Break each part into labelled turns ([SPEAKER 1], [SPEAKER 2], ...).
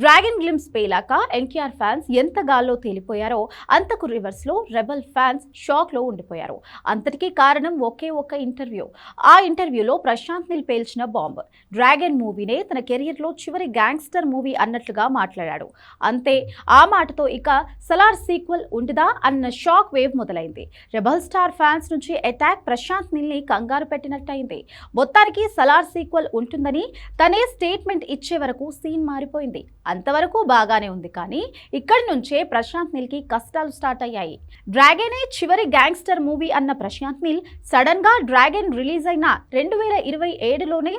[SPEAKER 1] Dragon glimpse పేలాక NTR fans ఎంత గాల్లో తేలిపోయారో అంతకు రివర్స్ లో రెబల్ ఫ్యాన్స్ షాక్ లో ఉండిపోయారు. అంతటికీ కారణం ఒకే ఒక్క ఇంటర్వ్యూ. ఆ ఇంటర్వ్యూలో ప్రశాంత్ నీల్ పేల్చిన బాంబ్. డ్రాగన్ మూవీనే తన కెరియర్ లో చివరి గ్యాంగ్స్టర్ మూవీ అన్నట్లుగా మాట్లాడాడు. అంతే, ఆ మాటతో ఇక సలార్ సీక్వెల్ ఉంటుందా అన్న షాక్ వేవ్ మొదలైంది. రెబల్ స్టార్ ఫ్యాన్స్ నుంచి అటాక్ ప్రశాంత్ నీల్ ని కంగారు పెట్టినట్టయింది. మొత్తానికి సలార్ సీక్వెల్ ఉంటుందని తనే స్టేట్మెంట్ ఇచ్చే వరకు సీన్ మారిపోయింది. అంతవరకు బాగానే ఉంది, కానీ ఇక్కడి నుంచే ప్రశాంత్ నీల్ కి కష్టాలు స్టార్ట్ అయ్యాయి. డ్రాగనే చివరి గ్యాంగ్స్టర్ మూవీ అన్న ప్రశాంత్ నీల్ సడన్ గా డ్రాగన్ రిలీజ్ అయిన 2027లోనే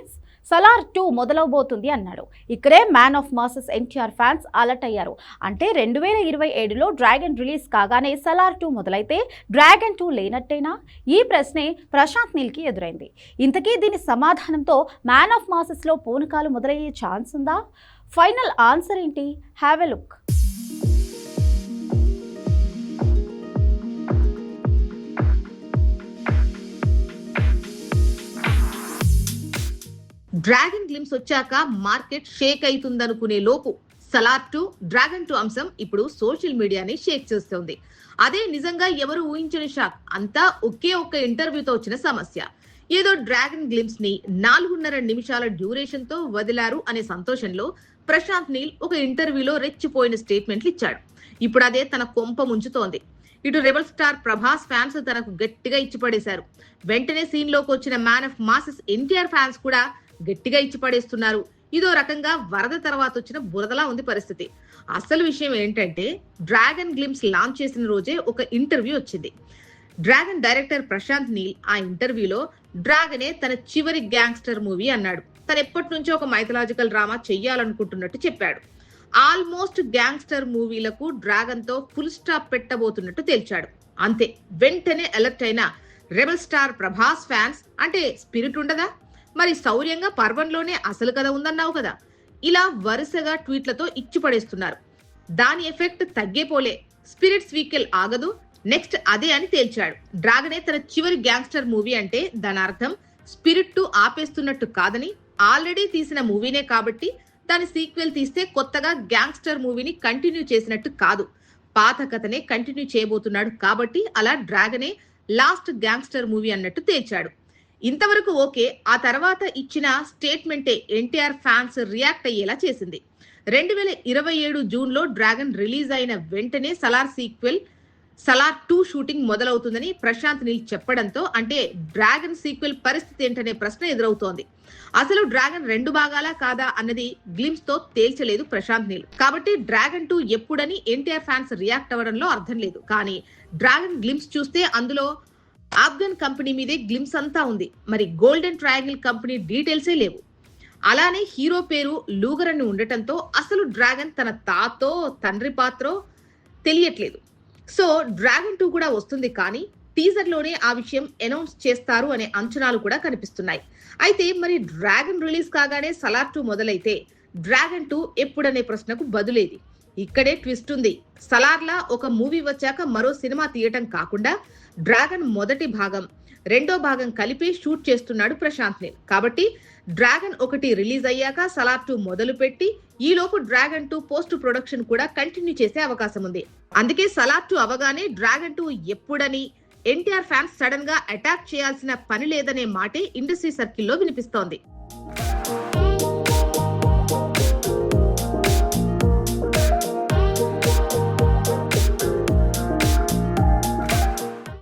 [SPEAKER 1] సలార్ 2 మొదలవబోతుంది అన్నాడు. ఇక్కడే man of masses NTR fans alert అయ్యారు. అంటే 2027లో డ్రాగన్ రిలీజ్ కాగానే సలార్ 2 మొదలైతే డ్రాగన్ 2 లేనట్టేనా? ఈ ప్రశ్నే ప్రశాంత్ నీల్ కి ఎదురైంది. ఇంతకీ దీని సమాధానంతో మ్యాన్ ఆఫ్ మాసెస్ లో పూనకాలు మొదలయ్యే ఛాన్స్ ఉందా? ఫైనల్ ఆన్సర్ ఏంటి? Have a look.
[SPEAKER 2] Dragon glimpse వచ్చాక మార్కెట్ షేక్ అవుతుందనుకునే లోపు సలార్ 2, డ్రాగన్ 2 అంశం ఇప్పుడు సోషల్ మీడియాని షేక్ చేస్తోంది. అదే నిజంగా ఎవరు ఊహించని షాక్. అంతా ఒకే ఒక్క ఇంటర్వ్యూతో వచ్చిన సమస్య. ఏదో డ్రాగన్ గ్లిమ్స్ ని 4.5 నిమిషాల డ్యూరేషన్ తో వదిలారు అనే సంతోషంలో ప్రశాంత్ నీల్ ఒక ఇంటర్వ్యూలో రెచ్చిపోయిన స్టేట్మెంట్లు ఇచ్చాడు. ఇప్పుడు అదే తన కొంప ముంచుతోంది. ఇటు రెబల్ స్టార్ ప్రభాస్ ఫ్యాన్స్ తనకు గట్టిగా ఇచ్చిపడేశారు. వెంటనే సీన్ లోకి వచ్చిన man of masses NTR fans కూడా గట్టిగా ఇచ్చిపడేస్తున్నారు. ఇదో రకంగా వరద తర్వాత వచ్చిన బురదలా ఉంది పరిస్థితి. అసలు విషయం ఏంటంటే, డ్రాగన్ గ్లిమ్స్ లాంచ్ చేసిన రోజే ఒక ఇంటర్వ్యూ వచ్చింది. డ్రాగన్ డైరెక్టర్ ప్రశాంత్ నీల్ ఆ ఇంటర్వ్యూలో డ్రాగనే తన చివరి గ్యాంగ్స్టర్ మూవీ అన్నాడు. తను ఎప్పటి నుంచో ఒక మైథలాజికల్ డ్రామా చెయ్యాలనుకుంటున్నట్టు చెప్పాడు. ఆల్మోస్ట్ గ్యాంగ్స్టర్ మూవీలకు డ్రాగన్ తో ఫుల్ స్టాప్ పెట్టబోతున్నట్టు తేల్చాడు. అంతే, వెంటనే అలర్ట్ అయిన రెబల్ స్టార్ ప్రభాస్ ఫ్యాన్స్ అంటే స్పిరిట్ ఉండదా, మరి శౌర్యంగా పర్వంలోనే అసలు కథ ఉందన్నావు కదా, ఇలా వరుసగా ట్వీట్లతో ఇచ్చిపడేస్తున్నారు. దాని ఎఫెక్ట్ తగ్గేపోలే. స్పిరిట్ స్వీకెల్ ఆగదు, నెక్స్ట్ అదే అని తేల్చాడు. డ్రాగనే తన చివరి గ్యాంగ్స్టర్ మూవీ అంటే దాని అర్థం స్పిరిట్ 2 ఆపేస్తున్నట్టు కాదని, ఆల్రెడీ తీసిన మూవీనే కాబట్టి దాని సీక్వెల్ తీస్తే కొత్తగా గ్యాంగ్స్టర్ మూవీని కంటిన్యూ చేసినట్టు కాదు, పాత కథనే కంటిన్యూ చేయబోతున్నాడు కాబట్టి అలా డ్రాగనే లాస్ట్ గ్యాంగ్స్టర్ మూవీ అన్నట్టు తేల్చాడు. ఇంతవరకు ఓకే. ఆ తర్వాత ఇచ్చిన స్టేట్మెంటే ఎన్టీఆర్ ఫ్యాన్స్ రియాక్ట్ అయ్యేలా చేసింది. 2027 జూన్లో డ్రాగన్ రిలీజ్ అయిన వెంటనే సలార్ సీక్వెల్ సలార్ 2 షూటింగ్ మొదలవుతుందని ప్రశాంత్ నీల్ చెప్పడంతో, అంటే డ్రాగన్ సీక్వెల్ పరిస్థితి ఏంటనే ప్రశ్న ఎదురవుతోంది. అసలు డ్రాగన్ 2 భాగాలా కాదా అన్నది గ్లిమ్స్ తో తేల్చలేదు ప్రశాంత్ నీల్. కాబట్టి డ్రాగన్ 2 ఎప్పుడని ఎన్టీఆర్ ఫ్యాన్స్ రియాక్ట్ అవ్వడంలో అర్థం లేదు. కానీ డ్రాగన్ గ్లిమ్స్ చూస్తే అందులో ఆఫ్ఘన్ కంపెనీ మీదే గ్లిమ్స్ అంతా ఉంది. మరి గోల్డెన్ ట్రయాంగిల్ కంపెనీ డీటెయిల్సే లేవు. అలానే హీరో పేరు లూగర్ అని ఉండటంతో అసలు డ్రాగన్ తన తాతో తండ్రి పాత్రో తెలియట్లేదు. సో డ్రాగన్ 2 కూడా వస్తుంది, కానీ టీజర్ లోనే ఆ విషయం అనౌన్స్ చేస్తారు అనే అంచనాలు కూడా కనిపిస్తున్నాయి. అయితే మరి డ్రాగన్ రిలీజ్ కాగానే సలార్ 2 మొదలైతే డ్రాగన్ 2 ఎప్పుడనే ప్రశ్నకు బదులేది. ఇక్కడే ట్విస్ట్ ఉంది. సలార్లా ఒక మూవీ వచ్చాక మరో సినిమా తీయటం కాకుండా డ్రాగన్ మొదటి భాగం, రెండో భాగం కలిపి షూట్ చేస్తున్నాడు ప్రశాంత్ నీల్. కాబట్టి డ్రాగన్ 1 రిలీజ్ అయ్యాక సలార్ 2 మొదలు పెట్టి ఈలోపు డ్రాగన్ 2 పోస్ట్ ప్రొడక్షన్ కూడా కంటిన్యూ చేసే అవకాశం ఉంది. అందుకే సలార్ 2 అవగానే డ్రాగన్ 2 ఎప్పుడని ఎన్టీఆర్ ఫ్యాన్స్ సడన్ గా అటాక్ చేయాల్సిన పని లేదనే మాటే ఇండస్ట్రీ సర్కిల్లో వినిపిస్తోంది.